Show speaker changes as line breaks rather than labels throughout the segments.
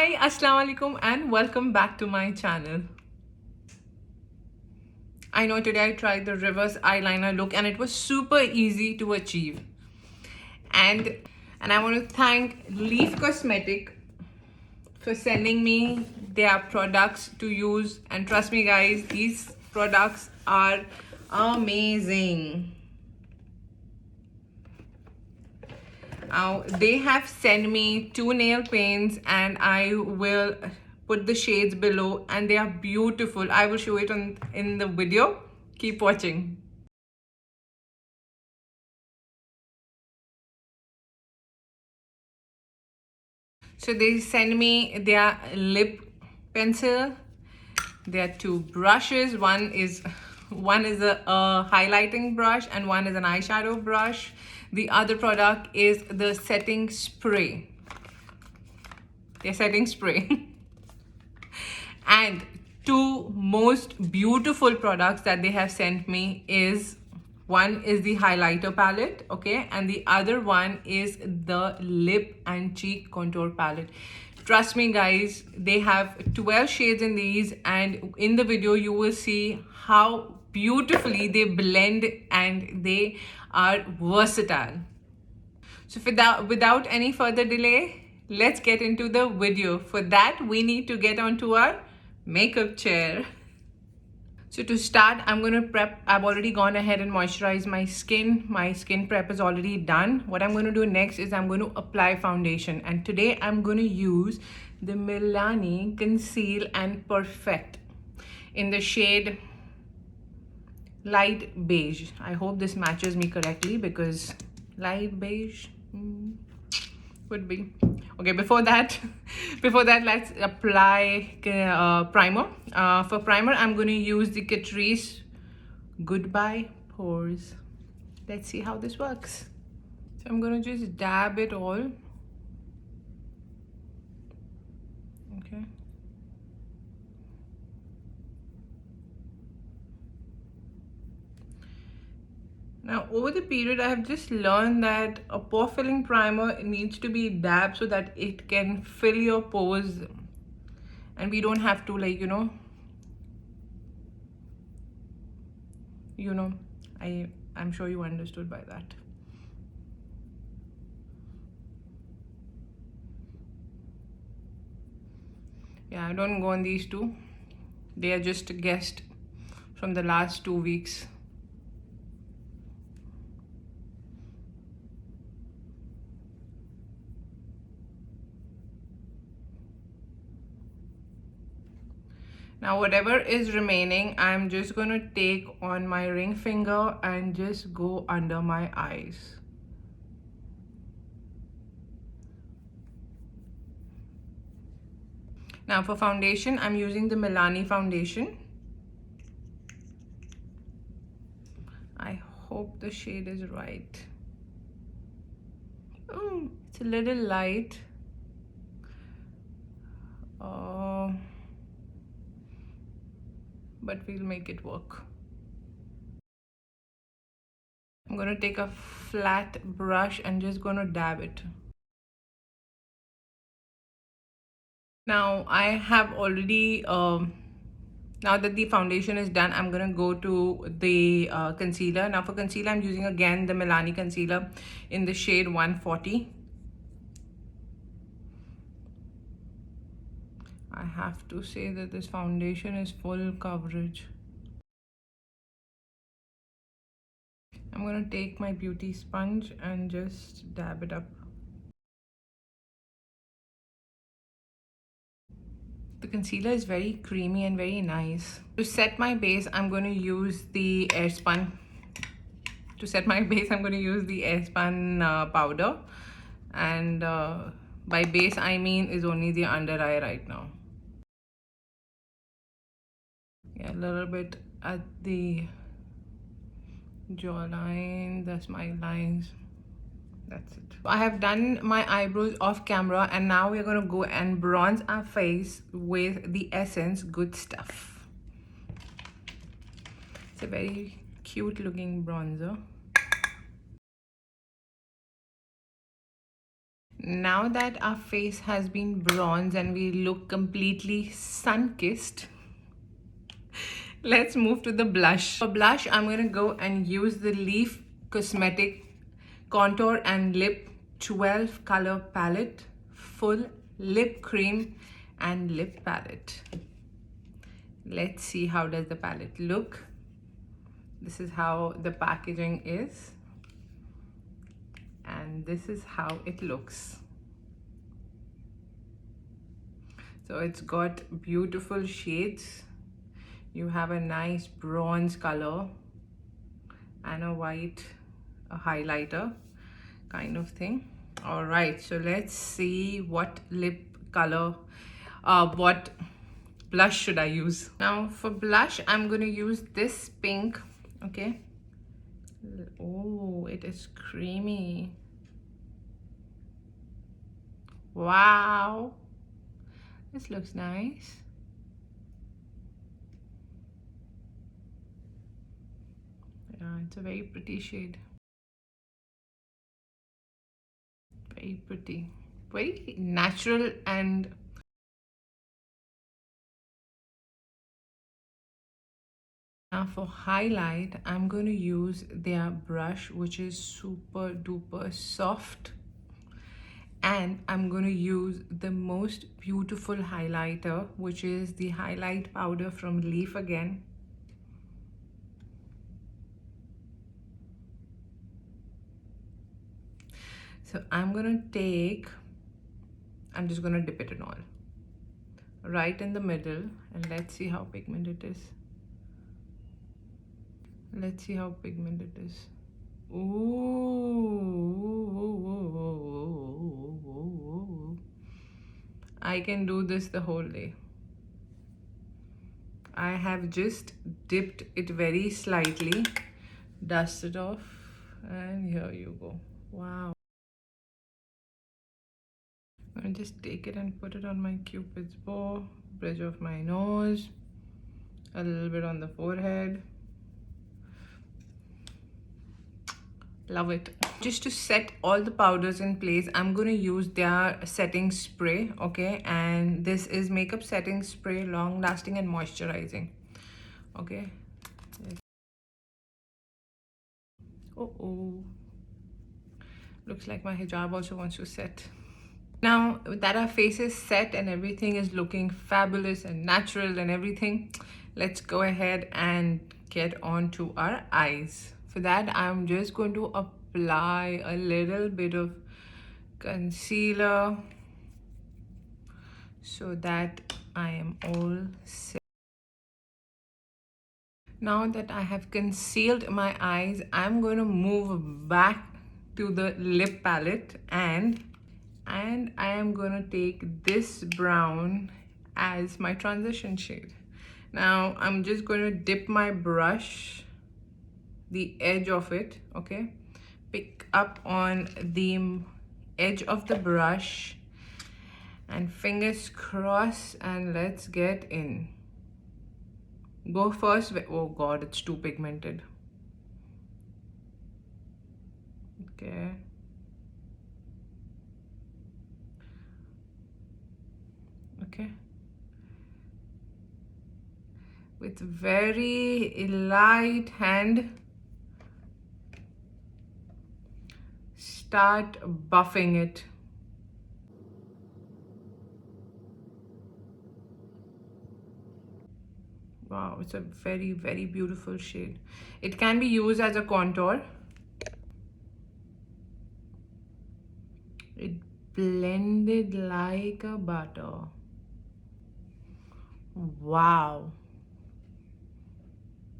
Hi, Assalamualaikum and welcome back to my channel. I know today I tried the reverse eyeliner look and it was super easy to achieve. And I want to thank Leaf Cosmetic for sending me their products to use, and trust me guys, these products are amazing. They have sent me 2 nail paints and I will put the shades below and they are beautiful. I will show it in the video. Keep watching. So they send me their lip pencil. There are 2 brushes. One is a highlighting brush and one is an eyeshadow brush. The other product is the setting spray. Their setting spray. And 2 most beautiful products that they have sent me is, one is the highlighter palette, okay, and the other one is the lip and cheek contour palette. Trust me guys, they have 12 shades in these, and in the video you will see how beautifully they blend and they are versatile. So without any further delay, let's get into the video. For that, we need to get onto our makeup chair. So to start, I'm going to prep. I've already gone ahead and moisturized my skin. My skin prep is already done. What I'm going to do next is I'm going to apply foundation. And today I'm going to use the Milani Conceal and Perfect in the shade light beige. I hope this matches me correctly because light beige would be okay. Before that let's apply primer. For primer, I'm going to use the Catrice Goodbye Pores. Let's see how this works. So I'm going to just dab it all. Okay. Now, over the period, I have just learned that a pore filling primer needs to be dabbed so that it can fill your pores and we don't have to, like, I'm sure you understood by that. Yeah, I don't go on these 2. They are just a guest from the last 2 weeks. Now whatever is remaining, I'm just going to take on my ring finger and just go under my eyes. Now for foundation, I'm using the Milani foundation. I hope the shade is right. Oh, it's a little light. But we'll make it work. I'm going to take a flat brush and just going to dab it. Now I have already, now that the foundation is done, I'm going to go to the concealer. Now for concealer, I'm using again the Milani concealer in the shade 140. I have to say that this foundation is full coverage. I'm going to take my beauty sponge and just dab it up. The concealer is very creamy and very nice. To set my base, I'm going to use the Airspun. To set my base, I'm going to use the Airspun powder. And by base, I mean is only the under eye right now. Yeah, a little bit at the jawline, the smile lines. That's it. I have done my eyebrows off camera and now we're going to go and bronze our face with the Essence Good Stuff. It's a very cute looking bronzer. Now that our face has been bronzed and we look completely sun-kissed, let's move to the blush. For blush, I'm going to go and use the Leaf Cosmetic Contour and Lip 12 color palette, full lip cream and lip palette. Let's see how does the palette look. This is how the packaging is, and this is how it looks. So it's got beautiful shades. You have a nice bronze color and a white highlighter kind of thing. All right, so let's see what lip color, what blush should I use. Now for blush, I'm going to use this pink. Okay. Oh, it is creamy. Wow, this looks nice. Yeah, it's a very pretty shade. Very pretty, very natural. And now for highlight, I'm going to use their brush, which is super duper soft, and I'm going to use the most beautiful highlighter, which is the highlight powder from Leaf again. So I'm just going to dip it in all right in the middle, and let's see how pigmented it is. Let's see how pigmented it is. Ooh, I can do this the whole day. I have just dipped it very slightly, dust it off, and here you go. Wow. I'm gonna just take it and put it on my Cupid's bow, bridge of my nose, a little bit on the forehead. Love it. Just to set all the powders in place, I'm going to use their setting spray. Okay, and this is makeup setting spray, long lasting and moisturizing. Okay. Oh, looks like my hijab also wants to set. Now that our face is set and everything is looking fabulous and natural and everything, let's go ahead and get on to our eyes. For that, I'm just going to apply a little bit of concealer so that I am all set. Now that I have concealed my eyes, I'm going to move back to the lip palette, and I am going to take this brown as my transition shade. Now I'm just going to dip my brush, the edge of it, okay, pick up on the edge of the brush and fingers crossed, and let's get in. Go first. Oh god, it's too pigmented. Okay, okay, with very light hand start buffing it. Wow, it's a very, very beautiful shade. It can be used as a contour. It blended like a butter. Wow.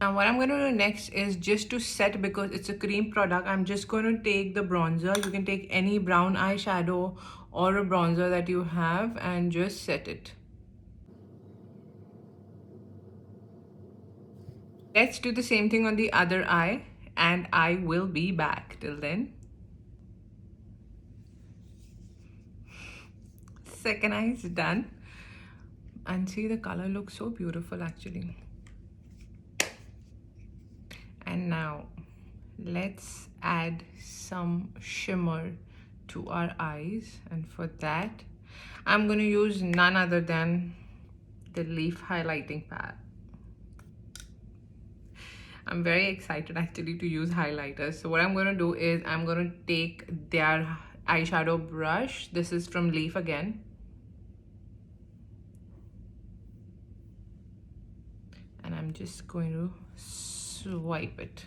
Now what I'm going to do next is just to set, because it's a cream product, I'm just going to take the bronzer. You can take any brown eyeshadow or a bronzer that you have and just set it. Let's do the same thing on the other eye, and I will be back. Till then. Second eye is done. And see, the color looks so beautiful actually. And now let's add some shimmer to our eyes, and for that I'm going to use none other than the Leaf highlighting pad. I'm very excited actually to use highlighters. So what I'm going to do is I'm going to take their eyeshadow brush. This is from Leaf again. And I'm just going to swipe it.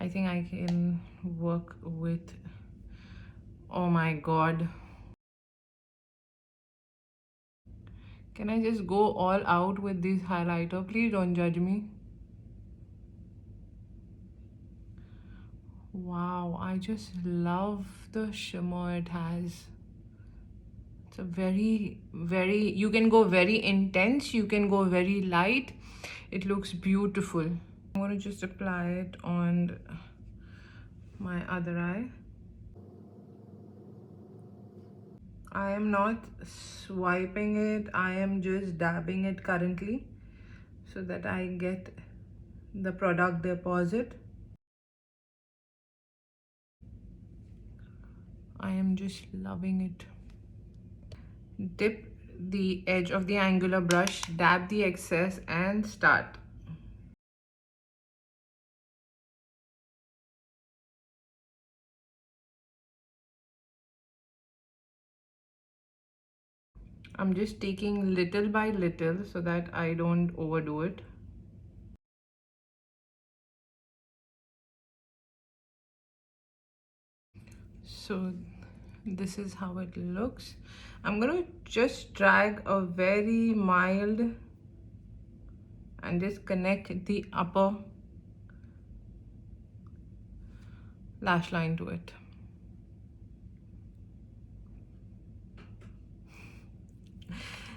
I think I can work with, oh my god. Can I just go all out with this highlighter? Please don't judge me. Wow, I just love the shimmer it has. It's a very, you can go very intense, you can go very light. It looks beautiful. I'm going to just apply it on my other eye. I am not swiping it, I am just dabbing it currently so that I get the product deposit. I am just loving it. Dip the edge of the angular brush, dab the excess and start. I'm just taking little by little so that I don't overdo it. So this is how it looks. I'm gonna just drag a very mild and just connect the upper lash line to it.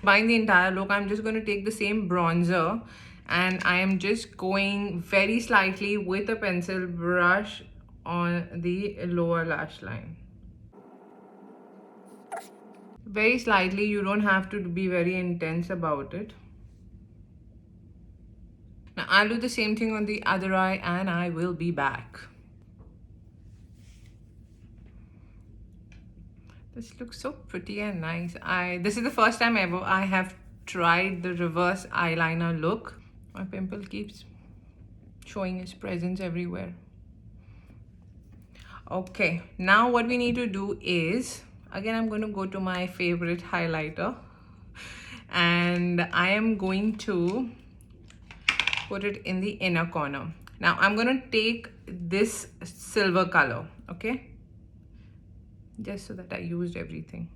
Buying the entire look, I'm just going to take the same bronzer and I am just going very slightly with a pencil brush on the lower lash line. Very slightly, you don't have to be very intense about it. Now I'll do the same thing on the other eye and I will be back. This looks so pretty and nice. This is the first time ever I have tried the reverse eyeliner look. My pimple keeps showing its presence everywhere. Okay, now what we need to do is, again I'm going to go to my favorite highlighter and I am going to put it in the inner corner. Now I'm going to take this silver color, okay? Just so that I used everything.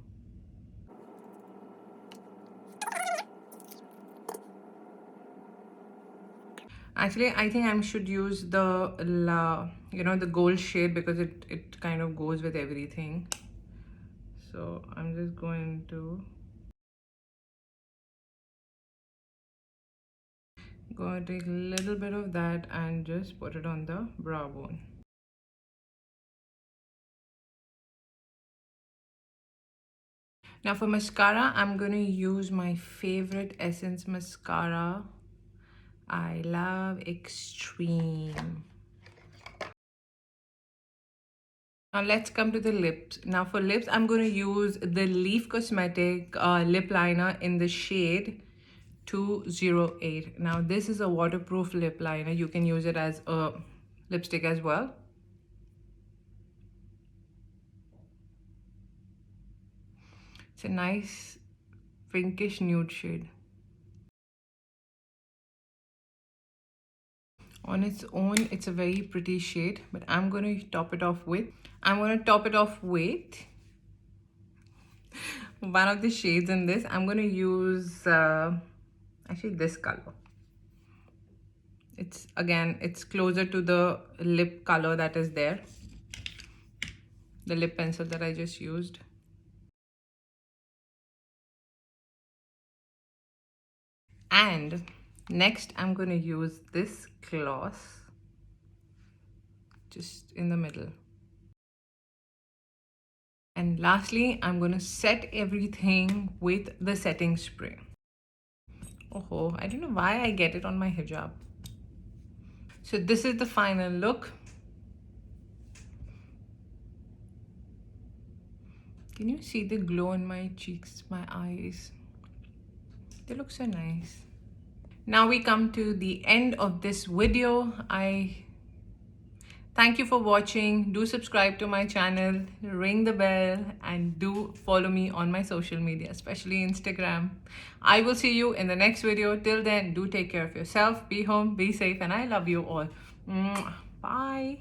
Actually, I think I should use the the gold shade because it kind of goes with everything. So I'm just going to take a little bit of that and just put it on the brow bone. Now for mascara, I'm going to use my favorite Essence mascara. I love Extreme. Now let's come to the lips. Now for lips, I'm going to use the Leaf Cosmetic lip liner in the shade 208. Now this is a waterproof lip liner. You can use it as a lipstick as well. It's a nice pinkish nude shade. On its own, it's a very pretty shade, but I'm going to top it off with one of the shades in this. I'm going to use actually this color. It's closer to the lip color that is there, the lip pencil that I just used. And next I'm going to use this gloss just in the middle. And lastly, I'm going to set everything with the setting spray. Oh, I don't know why I get it on my hijab. So this is the final look. Can you see the glow in my cheeks, my eyes? They look so nice. Now we come to the end of this video. I thank you for watching. Do subscribe to my channel, ring the bell, and do follow me on my social media, especially Instagram. I will see you in the next video. Till then, do take care of yourself, be home, be safe, and I love you all. Bye.